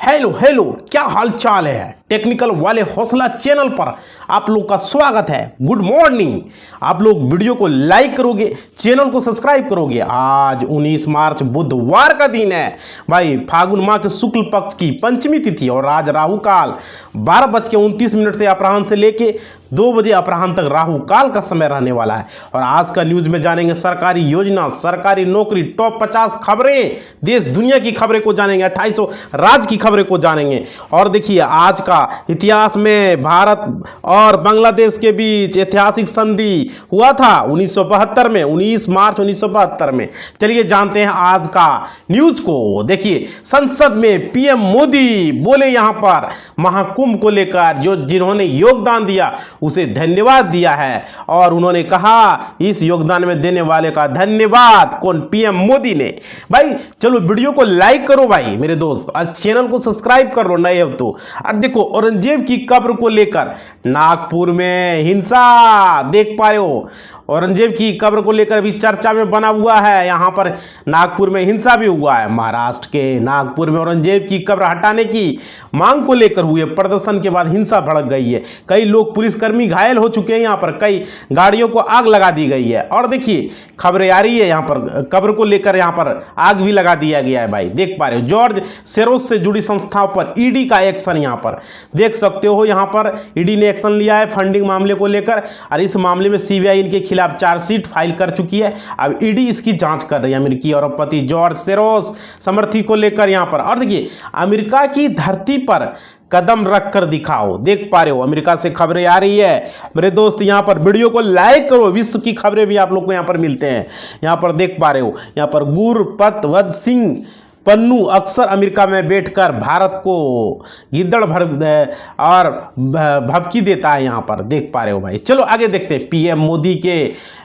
Hello hello, क्या हाल चाल है। टेक्निकल वाले हौसला चैनल पर आप लोग का स्वागत है। Good morning. आप लोग वीडियो को लाइक करोगे, चैनल को सब्सक्राइब करोगे। आज 19 मार्च बुधवार का दिन है भाई। फागुन माह के शुक्ल पक्ष की पंचमी तिथि और आज राहु काल 12:29 से अपराह्न से लेके 2 बजे अपराह्न तक राहु काल का समय रहने वाला है। और आज का न्यूज में जानेंगे सरकारी योजना, सरकारी नौकरी, टॉप 50 खबरें, देश दुनिया की खबरें को जानेंगे, 2800 राज्य की खबरें को जानेंगे। और देखिए आज का इतिहास में भारत और बांग्लादेश के बीच ऐतिहासिक संधि हुआ था 1972 में, 19 मार्च 1972 में। चलिए जानते हैं आज का न्यूज को। देखिए संसद में पीएम मोदी बोले यहाँ पर महाकुंभ को लेकर जो जिन्होंने योगदान दिया उसे धन्यवाद दिया है। और उन्होंने कहा इस योगदान में देने वाले का धन्यवाद कौन? पीएम मोदी ने। भाई चलो वीडियो को लाइक करो भाई मेरे दोस्त, और चैनल को सब्सक्राइब कर लो नए हो तो। और देखो औरंगजेब की कब्र को लेकर नागपुर में हिंसा देख पाए हो। औरंगजेब की कब्र को लेकर भी चर्चा में बना हुआ है। यहाँ पर नागपुर में हिंसा भी हुआ है। महाराष्ट्र के नागपुर में औरंगजेब की कब्र हटाने की मांग को लेकर हुए प्रदर्शन के बाद हिंसा भड़क गई है। कई लोग पुलिसकर्मी घायल हो चुके हैं। यहाँ पर कई गाड़ियों को आग लगा दी गई है। और देखिए खबरें आ रही है यहाँ पर कब्र को लेकर, यहाँ पर आग भी लगा दिया गया है भाई, देख पा रहे हो। जॉर्ज सोरोस से जुड़ी संस्थाओं पर ईडी का एक्शन यहाँ पर देख सकते हो। यहाँ पर ईडी ने एक्शन लिया है फंडिंग मामले को लेकर, और इस मामले में सीबीआई इनके खिलाफ चार्जशीट फाइल कर चुकी है। अब ईडी इसकी जांच कर रही है अमेरिकी अरबपति जॉर्ज सोरोस समर्थी को लेकर यहाँ पर। और देखिए अमेरिका की धरती पर कदम रख कर दिखाओ, देख पा रहे हो अमेरिका से खबरें आ रही है मेरे दोस्त। यहाँ पर वीडियो को लाइक करो, विश्व की खबरें भी आप लोग को यहाँ पर मिलते हैं। यहाँ पर देख पा रहे हो, यहाँ पर गुरपतवंत सिंह पन्नू अक्सर अमेरिका में बैठकर भारत को गिद्दड़ भर और भभकी देता है। यहाँ पर देख पा रहे हो भाई। चलो आगे देखते हैं। पीएम मोदी के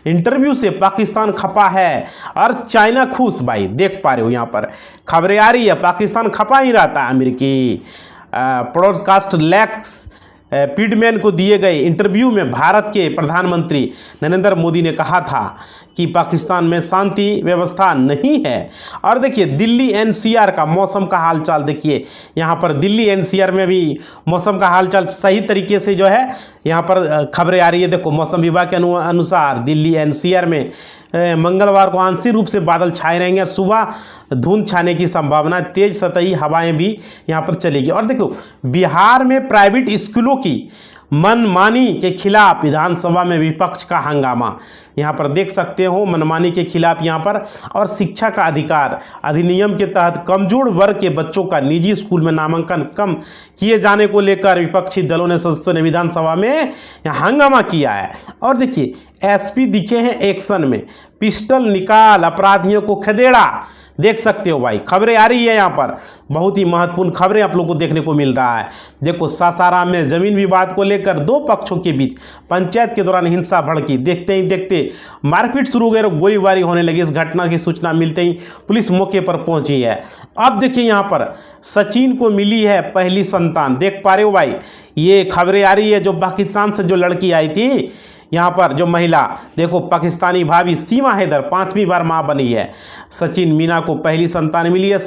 इंटरव्यू से पाकिस्तान खपा है और चाइना खुश भाई, देख पा रहे हो यहाँ पर खबरें आ रही है। पाकिस्तान खपा ही रहता है। अमेरिकी ब्रॉडकास्ट लेक्स पीडमैन को दिए गए इंटरव्यू में भारत के प्रधानमंत्री नरेंद्र मोदी ने कहा था कि पाकिस्तान में शांति व्यवस्था नहीं है। और देखिए दिल्ली एनसीआर का मौसम का हालचाल देखिए। यहाँ पर दिल्ली एनसीआर में भी मौसम का हालचाल सही तरीके से जो है यहाँ पर खबरें आ रही है। देखो मौसम विभाग के अनुसार दिल्ली एनसीआर में मंगलवार को आंशिक रूप से बादल छाए रहेंगे और सुबह धुंध छाने की संभावना, तेज सतही हवाएं भी यहाँ पर चलेगी। और देखो बिहार में प्राइवेट स्कूलों की मनमानी के खिलाफ विधानसभा में विपक्ष का हंगामा, यहाँ पर देख सकते हो मनमानी के खिलाफ यहाँ पर। और शिक्षा का अधिकार अधिनियम के तहत कमजोर वर्ग के बच्चों का निजी स्कूल में नामांकन कम किए जाने को लेकर विपक्षी दलों ने सदस्यों ने विधानसभा में यहाँ हंगामा किया है। और देखिए एसपी दिखे हैं एक्शन में, पिस्टल निकाल अपराधियों को खदेड़ा, देख सकते हो भाई खबरें आ रही है। यहाँ पर बहुत ही महत्वपूर्ण खबरें आप लोग को देखने को मिल रहा है। देखो सासाराम में जमीन विवाद को लेकर 2 पक्षों के बीच पंचायत के दौरान हिंसा भड़की। देखते ही देखते मारपीट शुरू हो गई और गोलीबारी होने लगी। इस घटना की सूचना मिलते ही पुलिस मौके पर पहुंची है। अब देखिए यहाँ पर सचिन को मिली है पहली संतान, देख पा रहे हो भाई। ये खबरें आ रही है जो पाकिस्तान से जो लड़की आई थी, यहाँ पर जो महिला देखो पाकिस्तानी भाभी सीमा हैदर 5वीं बार मां बनी है। सचिन मीना को पहली संतान मिली है।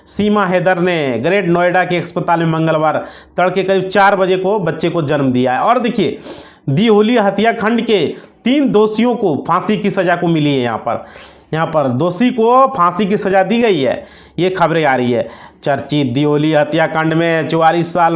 सीमा हैदर ने ग्रेट नोएडा के अस्पताल में मंगलवार तड़के करीब 4 बजे को बच्चे को जन्म दिया है। और देखिए दिहोली हत्याकांड के 3 दोषियों को फांसी की सजा को मिली है। यहाँ पर दोषी को फांसी की सजा दी गई है। ये खबरें आ रही है। चर्चित दियोली हत्याकांड में 44 साल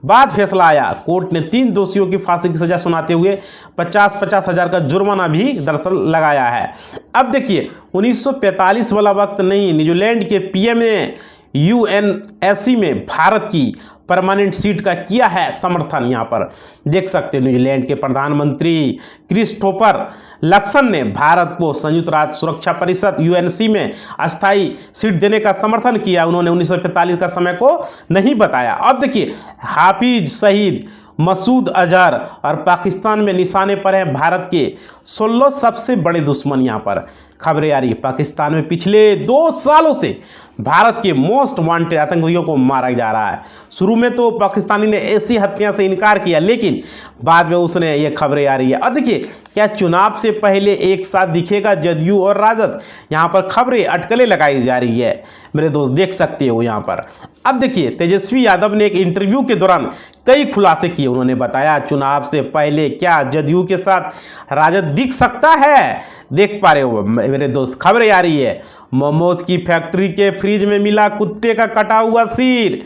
बाद फैसला आया। कोर्ट ने 3 दोषियों की फांसी की सजा सुनाते हुए 50-50 हज़ार का जुर्माना भी दरअसल लगाया है। अब देखिए 1945 वाला वक्त नहीं, न्यूजीलैंड के पीएम ने यूएनएससी में भारत की परमानेंट सीट का किया है समर्थन। यहाँ पर देख सकते हैं न्यूजीलैंड के प्रधानमंत्री क्रिस्टोफर लक्सन ने भारत को संयुक्त राष्ट्र सुरक्षा परिषद यूएनसी में अस्थायी सीट देने का समर्थन किया। उन्होंने 1945 का समय को नहीं बताया। अब देखिए हाफिज सईद मसूद अजहर और पाकिस्तान में निशाने पर है भारत के 16 सबसे बड़े दुश्मन। यहाँ पर खबरें आ रही है पाकिस्तान में पिछले 2 सालों से भारत के मोस्ट वांटेड आतंकवादियों को मारा जा रहा है। शुरू में तो पाकिस्तानी ने ऐसी हत्या से इनकार किया, लेकिन बाद में उसने ये खबरें आ रही है। और देखिए क्या चुनाव से पहले एक साथ दिखेगा जदयू और राजद, यहाँ पर खबरें अटकलें लगाई जा रही है मेरे दोस्त, देख सकते हो यहाँ पर। अब देखिए, तेजस्वी यादव ने एक इंटरव्यू के दौरान कई खुलासे किए। उन्होंने बताया चुनाव से पहले क्या जदयू के साथ राजद दिख सकता है। देख पा रहे हो मेरे दोस्त, खबरें आ रही है, मोमोज की फैक्ट्री के फ्रिज में मिला कुत्ते का कटा हुआ सिर।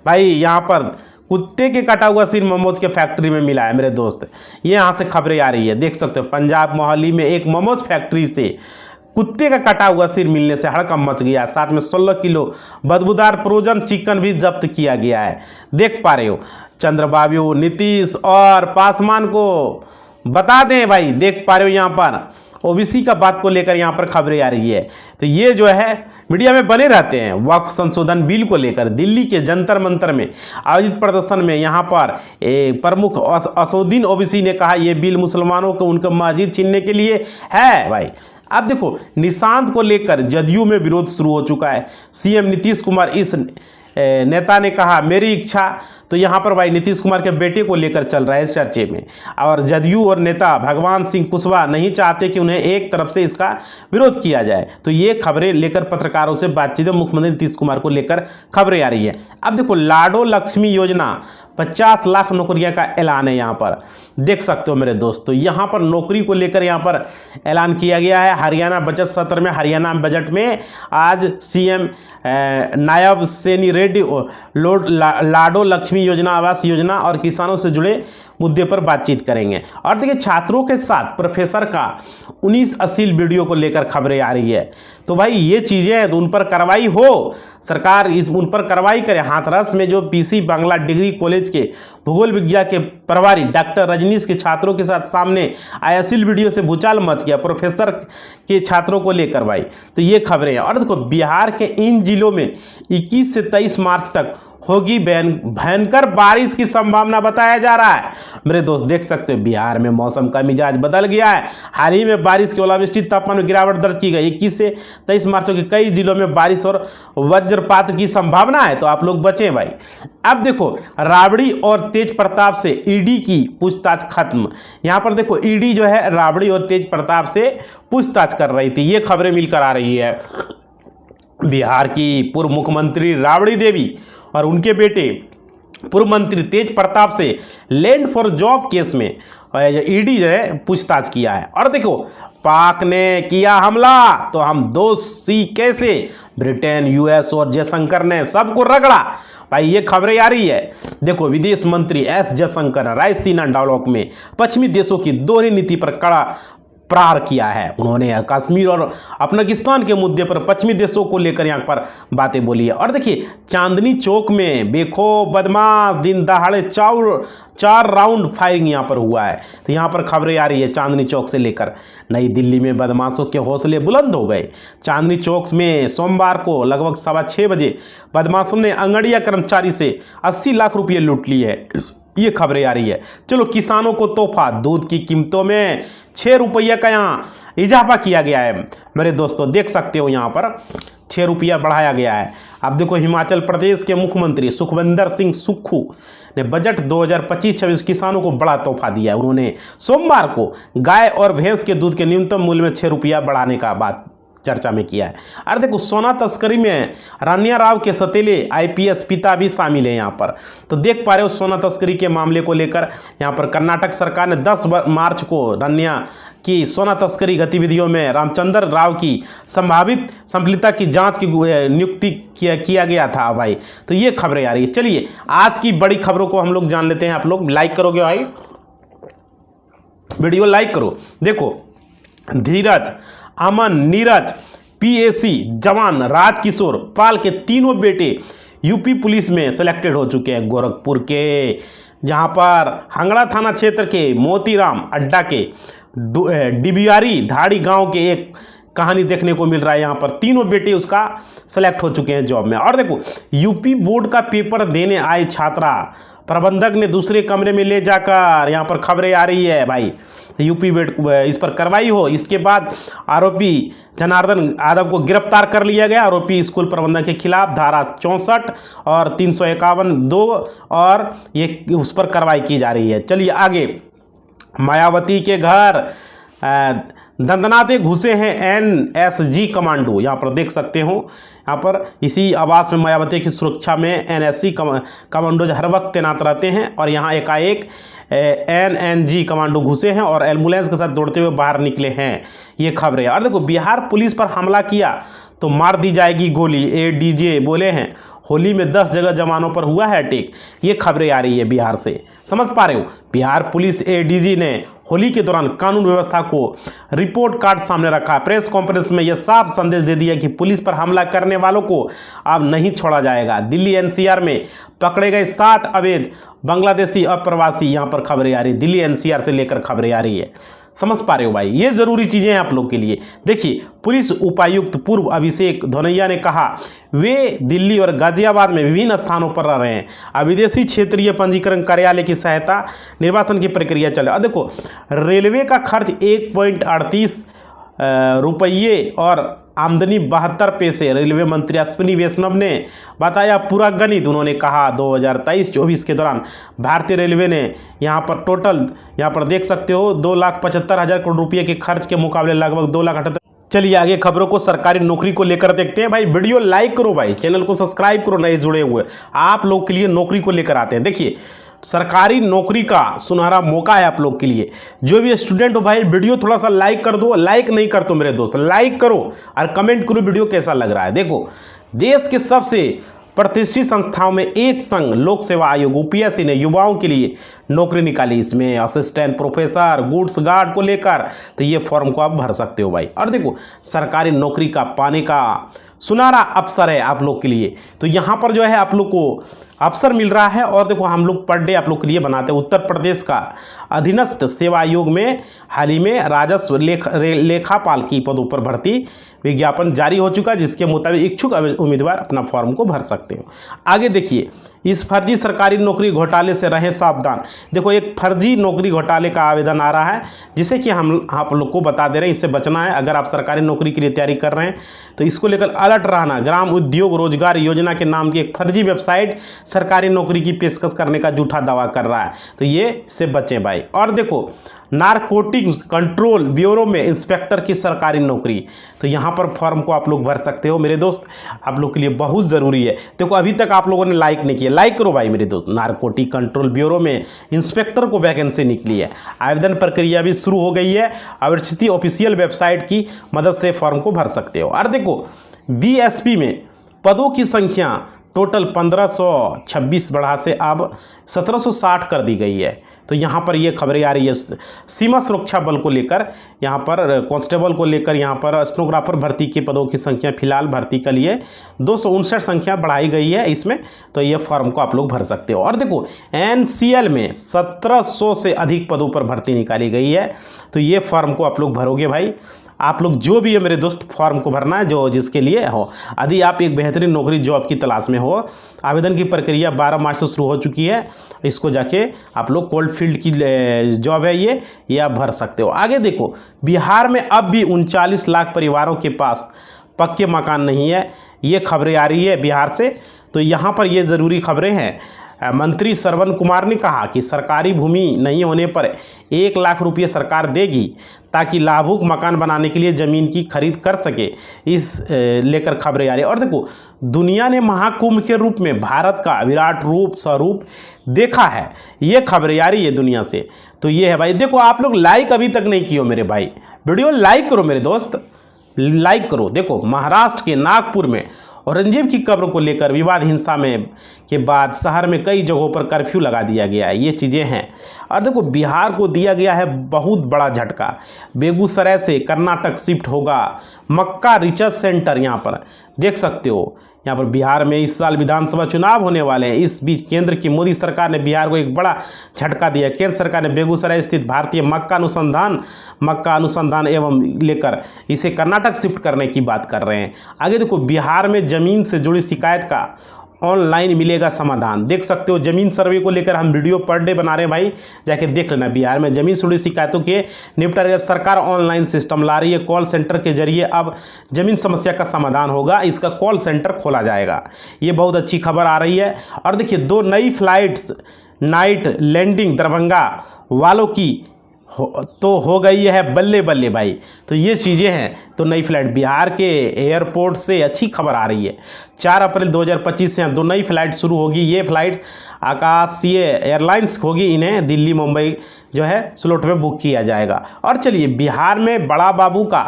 भाई यहाँ पर कुत्ते के कटा हुआ सिर मोमोज के फैक्ट्री में मिला है मेरे दोस्त। ये यहाँ से खबरें आ रही है, देख सकते हो। पंजाब मोहाली में एक मोमोज फैक्ट्री से कुत्ते का कटा हुआ सिर मिलने से हड़कंप मच गया। साथ में 16 किलो बदबूदार फ्रोजन चिकन भी जब्त किया गया है। देख पा रहे हो, चंद्रबाबू, नीतीश और पासवान को बता दें भाई, देख पा रहे हो यहाँ पर ओबीसी का बात को लेकर यहाँ पर खबरें आ रही है। तो ये जो है मीडिया में बने रहते हैं। वक्फ संशोधन बिल को लेकर दिल्ली के जंतर मंतर में आयोजित प्रदर्शन में यहाँ पर प्रमुख असदुद्दीन ओवैसी ने कहा ये बिल मुसलमानों को उनका मस्जिद छीनने के लिए है। भाई अब देखो, निशांत को लेकर जदयू में विरोध शुरू हो चुका है। सीएम नीतीश कुमार, इस नेता ने कहा मेरी इच्छा, तो यहाँ पर भाई नीतीश कुमार के बेटे को लेकर चल रहा है इस चर्चे में। और जदयू और नेता भगवान सिंह कुशवाहा नहीं चाहते कि उन्हें एक तरफ से इसका विरोध किया जाए। तो ये खबरें लेकर पत्रकारों से बातचीत में मुख्यमंत्री नीतीश कुमार को लेकर खबरें आ रही है। अब देखो, लाडो लक्ष्मी योजना 50 लाख नौकरियां का ऐलान है। यहाँ पर देख सकते हो मेरे दोस्तों, यहाँ पर नौकरी को लेकर यहाँ पर ऐलान किया गया है। हरियाणा बजट सत्र में, हरियाणा बजट में आज सीएम नायब सेनी रेड्डी लाडो लक्ष्मी योजना, आवास योजना और किसानों से जुड़े मुद्दे पर बातचीत करेंगे। और देखिए, छात्रों के साथ प्रोफेसर का 19 अश्लील वीडियो को लेकर खबरें आ रही है। तो भाई ये चीज़ें हैं तो उन पर कार्रवाई हो, सरकार उन पर कार्रवाई करे। हाथरस में जो पीसी बांग्ला डिग्री कॉलेज के भूगोल विज्ञान के प्रभारी डॉक्टर रजनीश के छात्रों के साथ सामने आए अश्लील वीडियो से भूचाल मच गया प्रोफेसर के छात्रों को लेकर भाई। तो ये खबरें हैं। और देखो, बिहार के इन जिलों में 21 से 23 मार्च तक होगी भयंकर बारिश की संभावना बताया जा रहा है। मेरे दोस्त देख सकते हो, बिहार में मौसम का मिजाज बदल गया है। हाल ही में बारिश की ओलावृष्टि, तापमान में गिरावट दर्ज की गई। 21 से 23 मार्च के कई जिलों में बारिश और वज्रपात की संभावना है, तो आप लोग बचें भाई। अब देखो, राबड़ी और तेज प्रताप से ईडी की पूछताछ खत्म। यहाँ पर देखो, ईडी जो है राबड़ी और तेज प्रताप से पूछताछ कर रही थी। ये खबरें मिलकर आ रही है। बिहार की पूर्व मुख्यमंत्री राबड़ी देवी और उनके बेटे पूर्व मंत्री तेज प्रताप से लैंड फॉर जॉब केस में ईडी जो है पूछताछ किया है। और देखो, पाक ने किया हमला तो हम दोषी कैसे, ब्रिटेन, यूएस और जयशंकर ने सबको रगड़ा। भाई ये खबरें आ रही है। देखो, विदेश मंत्री एस जयशंकर रायसीना डायलॉग में पश्चिमी देशों की दोहरी नीति पर कड़ा प्रहार किया है। उन्होंने कश्मीर और अफगानिस्तान के मुद्दे पर पश्चिमी देशों को लेकर यहाँ पर बातें बोली है। और देखिए, चांदनी चौक में बेखौफ बदमाश दिन दहाड़े 4 राउंड फायरिंग यहाँ पर हुआ है। तो यहाँ पर खबरें आ रही है चांदनी चौक से लेकर। नई दिल्ली में बदमाशों के हौसले बुलंद हो गए। चांदनी चौक में सोमवार को लगभग 6:15 बजे बदमाशों ने अंगड़िया कर्मचारी से 80 लाख रुपये लूट लिए है। ये खबरें आ रही है। चलो, किसानों को तोहफा, दूध की कीमतों में 6 रुपये का यहाँ इजाफा किया गया है। मेरे दोस्तों देख सकते हो, यहाँ पर 6 रुपया बढ़ाया गया है। अब देखो, हिमाचल प्रदेश के मुख्यमंत्री सुखविंदर सिंह सुक्खू ने बजट 2025-26 किसानों को बड़ा तोहफा दिया है। उन्होंने सोमवार को गाय और भैंस के दूध के न्यूनतम मूल्य में 6 रुपया बढ़ाने का बात चर्चा में किया है। अरे देखो, सोना तस्करी में रानिया राव के सतीले आईपीएस पिता भी शामिल है यहाँ पर। तो देख पा रहे हो, सोना तस्करी के मामले को लेकर यहाँ पर कर्नाटक सरकार ने 10 मार्च को रानिया की सोना तस्करी गतिविधियों में रामचंद्र राव की संभावित संलिप्तता की जांच की नियुक्ति किया गया था भाई। तो ये खबरें आ रही है। चलिए, आज की बड़ी खबरों को हम लोग जान लेते हैं। आप लोग लाइक करोगे भाई, वीडियो लाइक करो। देखो, धीरज, अमन, नीरज, पीएसी जवान राजकिशोर पाल के तीनों बेटे यूपी पुलिस में सिलेक्टेड हो चुके हैं। गोरखपुर के जहां पर हंगड़ा थाना क्षेत्र के मोतीराम अड्डा के डिबियारी धाड़ी गांव के एक कहानी देखने को मिल रहा है। यहाँ पर तीनों बेटे उसका सेलेक्ट हो चुके हैं जॉब में। और देखो, यूपी बोर्ड का पेपर देने आए छात्रा प्रबंधक ने दूसरे कमरे में ले जाकर, यहाँ पर खबरें आ रही है भाई। यूपी बोर्ड इस पर कार्रवाई हो। इसके बाद आरोपी जनार्दन यादव को गिरफ्तार कर लिया गया। आरोपी स्कूल प्रबंधक के खिलाफ धारा 64 और 351(2) और ये उस पर कार्रवाई की जा रही है। चलिए आगे, मायावती के घर दंदनाते घुसे हैं एनएसजी कमांडो। यहाँ पर देख सकते हो, यहाँ पर इसी आवास में मायावती की सुरक्षा में एनएसजी कमांडोज हर वक्त तैनात रहते हैं और यहाँ एकाएक एनएनजी कमांडो घुसे हैं और एम्बुलेंस के साथ दौड़ते हुए बाहर निकले हैं। ये खबरें। और देखो, बिहार पुलिस पर हमला किया तो मार दी जाएगी गोली, एडीजे बोले हैं। होली में 10 जगह जवानों पर हुआ है अटैक। ये खबरें आ रही है बिहार से, समझ पा रहे हो। बिहार पुलिस एडीजी ने होली के दौरान कानून व्यवस्था को रिपोर्ट कार्ड सामने रखा। प्रेस कॉन्फ्रेंस में यह साफ संदेश दे दिया कि पुलिस पर हमला करने वालों को अब नहीं छोड़ा जाएगा। दिल्ली एनसीआर में पकड़े गए 7 अवैध बांग्लादेशी अप्रवासी, यहाँ पर खबरें आ रही है। दिल्ली एनसीआर से लेकर खबरें आ रही है, समझ पा रहे हो भाई। ये जरूरी चीजें हैं आप लोग के लिए। देखिए, पुलिस उपायुक्त पूर्व अभिषेक धोनैया ने कहा वे दिल्ली और गाजियाबाद में विभिन्न स्थानों पर रह रहे हैं। अब विदेशी क्षेत्रीय पंजीकरण कार्यालय की सहायता निर्वाचन की प्रक्रिया चले। अब देखो, रेलवे का खर्च 1.38 रुपये और आमदनी 72 पैसे। रेलवे मंत्री अश्विनी वैष्णव ने बताया पूरा गणित। उन्होंने कहा 2023-24 के दौरान भारतीय रेलवे ने यहाँ पर टोटल, यहाँ पर देख सकते हो, 2,75,000 करोड़ रुपये के खर्च के मुकाबले लगभग 2,78,000। चलिए आगे खबरों को सरकारी नौकरी को लेकर देखते हैं। भाई वीडियो लाइक करो, भाई चैनल को सब्सक्राइब करो, नए जुड़े हुए आप लोग के लिए नौकरी को लेकर आते हैं। देखिए, सरकारी नौकरी का सुनहरा मौका है आप लोग के लिए। जो भी स्टूडेंट हो भाई, वीडियो थोड़ा सा लाइक कर दो। लाइक नहीं कर तो मेरे दोस्त लाइक करो और कमेंट करो वीडियो कैसा लग रहा है। देखो, देश के सबसे प्रतिष्ठित संस्थाओं में एक संघ लोक सेवा आयोग यूपीएससी ने युवाओं के लिए नौकरी निकाली। इसमें असिस्टेंट प्रोफेसर, गुड्स गार्ड को लेकर, तो ये फॉर्म को आप भर सकते हो भाई। और देखो, सरकारी नौकरी का पाने का सुनहरा अवसर है आप लोग के लिए। तो यहाँ पर जो है आप लोग को अवसर मिल रहा है। और देखो, हम लोग पर डे आप लोग के लिए बनाते हैं। उत्तर प्रदेश का अधीनस्थ सेवा आयोग में हाल ही में राजस्व लेखापाल की पदों पर भर्ती विज्ञापन जारी हो चुका है, जिसके मुताबिक इच्छुक उम्मीदवार अपना फॉर्म को भर सकते हो। आगे देखिए, इस फर्जी सरकारी नौकरी घोटाले से रहें सावधान। देखो, एक फर्जी नौकरी घोटाले का आवेदन आ रहा है, जिसे कि हम आप लोग को बता दे रहे हैं। इससे बचना है। अगर आप सरकारी नौकरी के लिए तैयारी कर रहे हैं तो इसको लेकर अलर्ट रहना। ग्राम उद्योग रोजगार योजना के नाम की एक फर्जी वेबसाइट सरकारी नौकरी की पेशकश करने का झूठा दावा कर रहा है, तो ये इससे बचें भाई। और देखो, नारकोटिक्स कंट्रोल ब्यूरो में इंस्पेक्टर की सरकारी नौकरी, तो यहाँ पर फॉर्म को आप लोग भर सकते हो मेरे दोस्त। आप लोग के लिए बहुत ज़रूरी है। देखो, अभी तक आप लोगों ने लाइक नहीं किया, लाइक करो भाई मेरे दोस्त। नारकोटिक कंट्रोल ब्यूरो में इंस्पेक्टर को वैकेंसी निकली है। आवेदन प्रक्रिया भी शुरू हो गई है। अवर्षित ऑफिशियल वेबसाइट की मदद से फॉर्म को भर सकते हो। और देखो, बीएसपी में पदों की संख्या टोटल 1526 बढ़ा से अब 1760 कर दी गई है। तो यहाँ पर ये खबरें आ रही है सीमा सुरक्षा बल को लेकर, यहाँ पर कांस्टेबल को लेकर, यहाँ पर स्टेनोग्राफर भर्ती के पदों की संख्या फिलहाल भर्ती के लिए 259 संख्या बढ़ाई गई है इसमें। तो ये फॉर्म को आप लोग भर सकते हो। और देखो, एनसीएल में 1700 से अधिक पदों पर भर्ती निकाली गई है। तो ये फॉर्म को आप लोग भरोगे भाई। आप लोग जो भी है मेरे दोस्त, फॉर्म को भरना है जो जिसके लिए हो। यदि आप एक बेहतरीन नौकरी जॉब की तलाश में हो, आवेदन की प्रक्रिया 12 मार्च से शुरू हो चुकी है। इसको जाके आप लोग कोल्ड फील्ड की जॉब है ये आप भर सकते हो। आगे देखो, बिहार में अब भी 39 लाख परिवारों के पास पक्के मकान नहीं है। ये खबरें आ रही है बिहार से। तो यहाँ पर ये ज़रूरी खबरें हैं। मंत्री श्रवण कुमार ने कहा कि सरकारी भूमि नहीं होने पर 1 लाख रुपये सरकार देगी ताकि लाभुक मकान बनाने के लिए ज़मीन की खरीद कर सके। इस लेकर खबरें आ रही है। और देखो, दुनिया ने महाकुंभ के रूप में भारत का विराट रूप स्वरूप देखा है। ये खबरें आ रही है दुनिया से। तो ये है भाई। देखो, आप लोग लाइक अभी तक नहीं किए हो मेरे भाई, वीडियो लाइक करो मेरे दोस्त, लाइक करो। देखो, महाराष्ट्र के नागपुर में औरंगजेब की कब्र को लेकर विवाद हिंसा में के बाद शहर में कई जगहों पर कर्फ्यू लगा दिया गया है। ये चीज़ें हैं। और देखो, बिहार को दिया गया है बहुत बड़ा झटका। बेगूसराय से कर्नाटक शिफ्ट होगा मक्का रिसर्च सेंटर। यहाँ पर देख सकते हो, यहाँ पर बिहार में इस साल विधानसभा चुनाव होने वाले हैं। इस बीच केंद्र की मोदी सरकार ने बिहार को एक बड़ा झटका दिया। केंद्र सरकार ने बेगूसराय स्थित भारतीय मक्का अनुसंधान एवं लेकर इसे कर्नाटक शिफ्ट करने की बात कर रहे हैं। आगे देखो, बिहार में जमीन से जुड़ी शिकायत का ऑनलाइन मिलेगा समाधान। देख सकते हो, जमीन सर्वे को लेकर हम वीडियो पर डे बना रहे हैं भाई, जाके देख लेना। बिहार में जमीन से जुड़ी शिकायतों के निपटारे सरकार ऑनलाइन सिस्टम ला रही है। कॉल सेंटर के जरिए अब जमीन समस्या का समाधान होगा। इसका कॉल सेंटर खोला जाएगा। ये बहुत अच्छी खबर आ रही है। और देखिए, 2 नई फ्लाइट्स नाइट लैंडिंग दरभंगा वालों की हो गई है बल्ले बल्ले भाई। तो ये चीज़ें हैं। तो नई फ्लाइट बिहार के एयरपोर्ट से अच्छी खबर आ रही है। 4 अप्रैल 2025 से 2 नई फ्लाइट शुरू होगी। ये फ्लाइट आकाशीय एयरलाइंस होगी। इन्हें दिल्ली मुंबई जो है स्लॉट में बुक किया जाएगा। और चलिए, बिहार में बड़ा बाबू का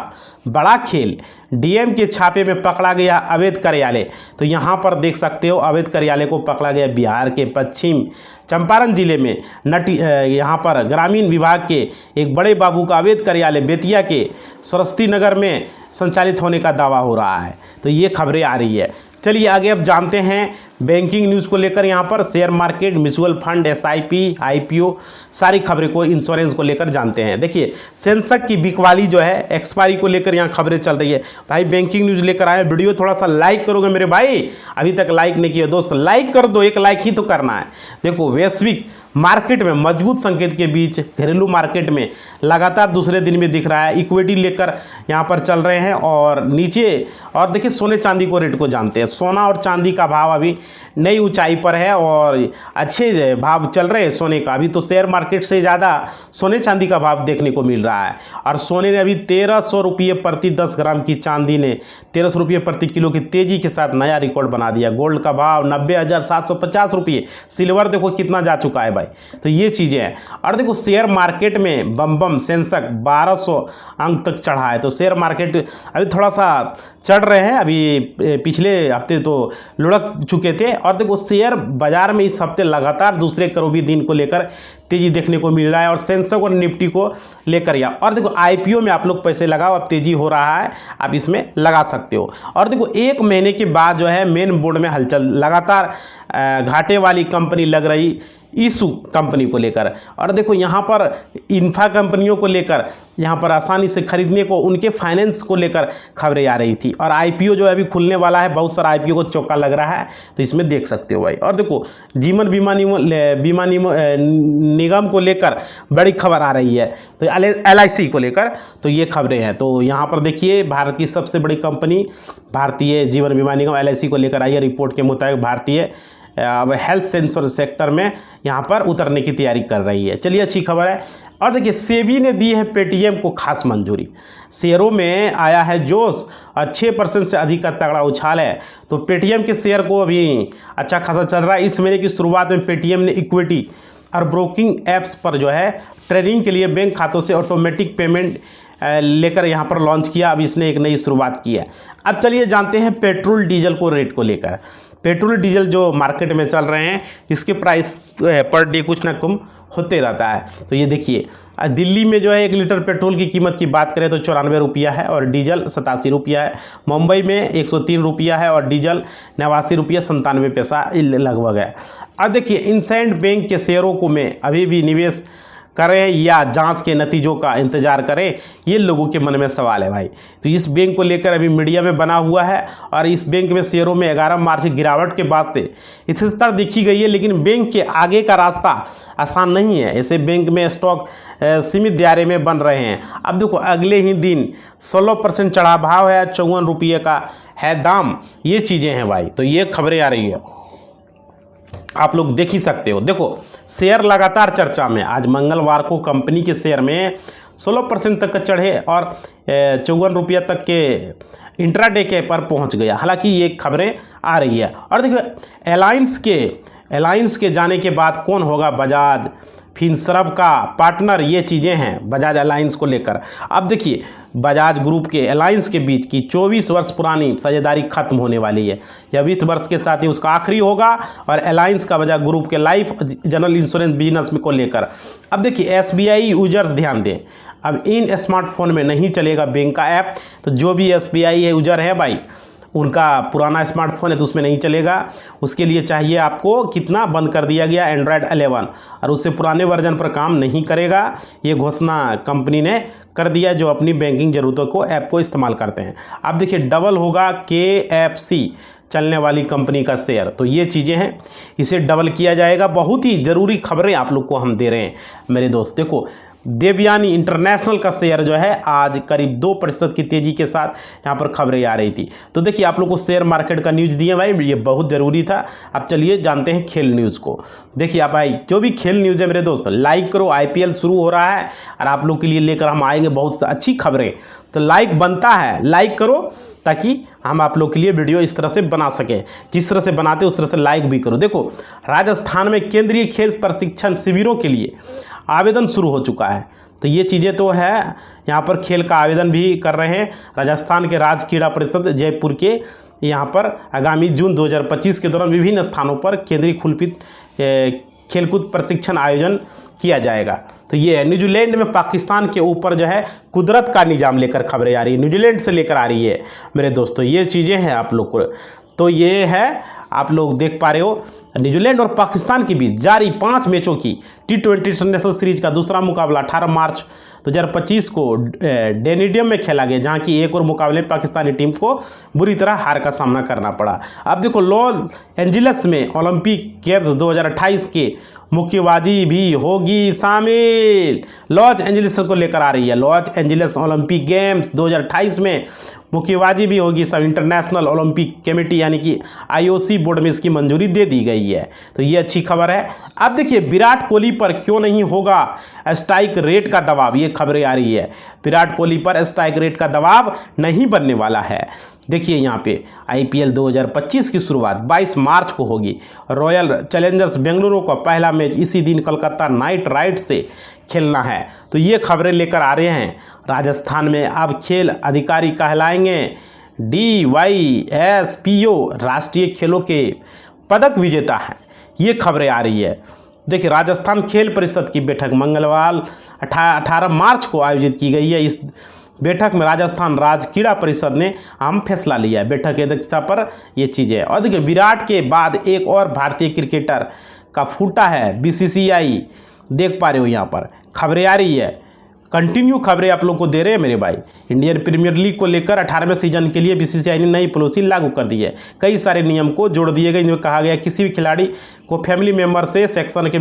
बड़ा खेल, डीएम के छापे में पकड़ा गया अवैध कार्यालय। तो यहाँ पर देख सकते हो अवैध कार्यालय को पकड़ा गया बिहार के पश्चिम चंपारण जिले में यहाँ पर ग्रामीण विभाग के एक बड़े बाबू का अवैध कार्यालय बेतिया के सरस्वती नगर में संचालित होने का दावा हो रहा है। तो ये खबरें आ रही है। चलिए आगे अब जानते हैं बैंकिंग न्यूज़ को लेकर। यहाँ पर share market, mutual fund, SIP, IPO, सारी खबरें को, इंश्योरेंस को लेकर जानते हैं। देखिए, सेंसेक्स की बिकवाली जो है एक्सपायरी को लेकर यहाँ खबरें चल रही है। भाई बैंकिंग न्यूज़ लेकर आए, वीडियो थोड़ा सा लाइक करोगे मेरे भाई? अभी तक लाइक नहीं किया दोस्त, लाइक कर दो, एक लाइक ही तो करना है। देखो, वैश्विक मार्केट में मजबूत संकेत के बीच घरेलू मार्केट में लगातार दूसरे दिन में दिख रहा है इक्विटी लेकर यहाँ पर चल रहे हैं और नीचे। और देखिए, सोने चांदी को रेट को जानते हैं। सोना और चांदी का भाव अभी नई ऊंचाई पर है और अच्छे भाव चल रहे हैं सोने का। अभी तो शेयर मार्केट से ज़्यादा सोने चांदी का भाव देखने को मिल रहा है। और सोने ने अभी 1300 रुपये प्रति 10 ग्राम की, चांदी ने 1300 रुपये प्रति किलो की तेज़ी के साथ नया रिकॉर्ड बना दिया। गोल्ड का भाव 90,750 रुपये। सिल्वर देखो कितना जा चुका है भाई। तो ये चीज़ें हैं। और देखो, शेयर मार्केट में बम सेंसेक्स 1200 अंक तक चढ़ा है। तो शेयर मार्केट अभी थोड़ा सा चढ़ रहे हैं। अभी पिछले हफ्ते तो लुढ़क चुके थे। और देखो, शेयर बाजार में इस हफ्ते लगातार दूसरे करोबी दिन को लेकर तेज़ी देखने को मिल रहा है और सेंसेक्स और निफ्टी को लेकर या। और देखो, आईपीओ में आप लोग पैसे लगाओ, अब तेज़ी हो रहा है, आप इसमें लगा सकते हो। और देखो, 1 महीने के बाद जो है मेन बोर्ड में हलचल, लगातार घाटे वाली कंपनी लग रही ईसू कंपनी को लेकर। और देखो, यहाँ पर इंफ्रा कंपनियों को लेकर यहाँ पर आसानी से खरीदने को, उनके फाइनेंस को लेकर खबरें आ रही थी। और आईपीओ जो है अभी खुलने वाला है, बहुत सारा आईपीओ को चौका लग रहा है, तो इसमें देख सकते हो भाई। और देखो, जीवन बीमा निगम को लेकर बड़ी खबर आ रही है, तो LIC को लेकर, तो ये खबरें हैं। तो यहाँ पर देखिए, भारत की सबसे बड़ी कंपनी भारतीय जीवन बीमा निगम LIC को लेकर आई है। रिपोर्ट के मुताबिक भारतीय अब हेल्थ सेंसर सेक्टर में यहाँ पर उतरने की तैयारी कर रही है। चलिए, अच्छी खबर है। और देखिए, सेबी ने दी है पेटीएम को खास मंजूरी। शेयरों में आया है जोश और 6% से अधिक का तगड़ा उछाल है। तो पेटीएम के शेयर को अभी अच्छा खासा चल रहा है। इस महीने की शुरुआत में पेटीएम ने इक्विटी और ब्रोकिंग ऐप्स पर जो है ट्रेडिंग के लिए बैंक खातों से ऑटोमेटिक पेमेंट लेकर यहाँ पर लॉन्च किया। अब इसने एक नई शुरुआत की है। अब चलिए जानते हैं पेट्रोल डीजल को रेट को लेकर। पेट्रोल डीजल जो मार्केट में चल रहे हैं, इसके प्राइस पर डे कुछ ना कम होते रहता है। तो ये देखिए, दिल्ली में जो है 1 लीटर पेट्रोल की कीमत की बात करें तो 94 रुपया है और डीजल 87 रुपया है। मुंबई में 103 रुपया है और डीजल 89 रुपया 97 पैसा लगभग है। अब देखिए, इंडसइंड बैंक के शेयरों को में अभी भी निवेश करें या जांच के नतीजों का इंतजार करें, ये लोगों के मन में सवाल है भाई। तो इस बैंक को लेकर अभी मीडिया में बना हुआ है और इस बैंक में शेयरों में 11 मार्च की गिरावट के बाद से स्थिरता देखी गई है। लेकिन बैंक के आगे का रास्ता आसान नहीं है। ऐसे बैंक में स्टॉक सीमित दायरे में बन रहे हैं। अब देखो, अगले ही दिन 16% चढ़ा भाव है, 54 रुपये का है दाम। ये चीज़ें हैं भाई। तो ये खबरें आ रही है, आप लोग देख ही सकते हो। देखो, शेयर लगातार चर्चा में। आज मंगलवार को कंपनी के शेयर में 16% तक चढ़े और 54 रुपया तक के इंट्राडे के पर पहुंच गया। हालांकि ये खबरें आ रही है। और देखो, एलायंस के जाने के बाद कौन होगा बजाज फिनसर्व का पार्टनर, ये चीज़ें हैं बजाज अलायंस को लेकर। अब देखिए, बजाज ग्रुप के अलायंस के बीच की 24 वर्ष पुरानी साझेदारी खत्म होने वाली है। यह वित्त वर्ष के साथ ही उसका आखिरी होगा। और अलायंस का बजाज ग्रुप के लाइफ जनरल इंश्योरेंस बिजनेस में को लेकर। अब देखिए, SBI यूजर्स ध्यान दें, अब इन स्मार्टफोन में नहीं चलेगा बैंक का ऐप। तो जो भी SBI यूजर है भाई, उनका पुराना स्मार्टफोन है तो उसमें नहीं चलेगा। उसके लिए चाहिए आपको कितना, बंद कर दिया गया Android 11 और उससे पुराने वर्जन पर काम नहीं करेगा। ये घोषणा कंपनी ने कर दिया जो अपनी बैंकिंग ज़रूरतों को ऐप को इस्तेमाल करते हैं। अब देखिए, डबल होगा KFC चलने वाली कंपनी का शेयर। तो ये चीज़ें हैं, इसे डबल किया जाएगा। बहुत ही ज़रूरी खबरें आप लोग को हम दे रहे हैं मेरे दोस्त। देखो, देवयानी इंटरनेशनल का शेयर जो है आज करीब 2% की तेज़ी के साथ यहाँ पर खबरें आ रही थी। तो देखिए आप लोग को शेयर मार्केट का न्यूज़ दिए भाई, ये बहुत ज़रूरी था। अब चलिए जानते हैं खेल न्यूज़ को। देखिए आप भाई जो भी खेल न्यूज़ है मेरे दोस्त, लाइक करो। IPL शुरू हो रहा है और आप लोग के लिए लेकर हम आएंगे बहुत अच्छी खबरें, तो लाइक बनता है, लाइक करो ताकि हम आप लोग के लिए वीडियो इस तरह से बना सकें। जिस तरह से बनाते उस तरह से लाइक भी करो। देखो राजस्थान में केंद्रीय खेल प्रशिक्षण शिविरों के लिए आवेदन शुरू हो चुका है। तो ये चीज़ें तो है, यहाँ पर खेल का आवेदन भी कर रहे हैं। राजस्थान के राज्य क्रीड़ा परिषद जयपुर के यहाँ पर आगामी जून 2025 के दौरान विभिन्न स्थानों पर केंद्रीय खुलपित खेलकूद प्रशिक्षण आयोजन किया जाएगा। तो ये है। न्यूजीलैंड में पाकिस्तान के ऊपर जो है कुदरत का निजाम लेकर खबरें आ रही है, न्यूजीलैंड से लेकर आ रही है मेरे दोस्तों। ये चीज़ें हैं आप लोग को, तो ये है आप लोग देख पा रहे हो। न्यूजीलैंड और पाकिस्तान के बीच जारी 5 मैचों की T20 इंटरनेशनल सीरीज का दूसरा मुकाबला 18 मार्च 2025 को डेनिडियम में खेला गया, जहां की एक और मुकाबले पाकिस्तानी टीम को बुरी तरह हार का सामना करना पड़ा। अब देखो लॉस एंजिल्स में ओलंपिक गेम्स 2028 के मुक्केबाजी भी होगी शामिल। लॉस एंजिल्स को लेकर आ रही है लॉस एंजिल्स ओलंपिक गेम्स 2028 में मुक्केबाजी भी होगी। सब इंटरनेशनल ओलंपिक कमेटी यानी कि IOC बोर्ड में इसकी मंजूरी दे दी गई है, तो ये अच्छी खबर है। अब देखिए विराट कोहली पर क्यों नहीं होगा स्ट्राइक रेट का दबाव, ये खबरें आ रही है। विराट कोहली पर स्ट्राइक रेट का दबाव नहीं बनने वाला है। देखिए यहाँ पे IPL 2025 की शुरुआत 22 मार्च को होगी। रॉयल चैलेंजर्स बेंगलुरु का पहला मैच इसी दिन कोलकाता नाइट राइडर्स से खेलना है। तो ये खबरें लेकर आ रहे हैं। राजस्थान में अब खेल अधिकारी कहलाएंगे DYSPO, राष्ट्रीय खेलों के पदक विजेता है। ये खबरें आ रही है। देखिए राजस्थान खेल परिषद की बैठक मंगलवार 18 मार्च को आयोजित की गई है। इस बैठक में राजस्थान राज्य क्रीड़ा परिषद ने अहम फैसला लिया है। बैठक की अध्यक्षता पर ये चीज़ें। और देखिए विराट के बाद एक और भारतीय क्रिकेटर का फूटा है BCCI, देख पा रहे हो यहाँ पर खबरें आ रही है। कंटिन्यू खबरें आप लोग को दे रहे हैं मेरे भाई। इंडियन प्रीमियर लीग को लेकर 18वें सीजन के लिए BCCI ने नई पॉलिसी लागू कर दी है। कई सारे नियम को जोड़ दिए गए, जिनमें कहा गया किसी भी खिलाड़ी को फैमिली मेंबर से सेक्शन के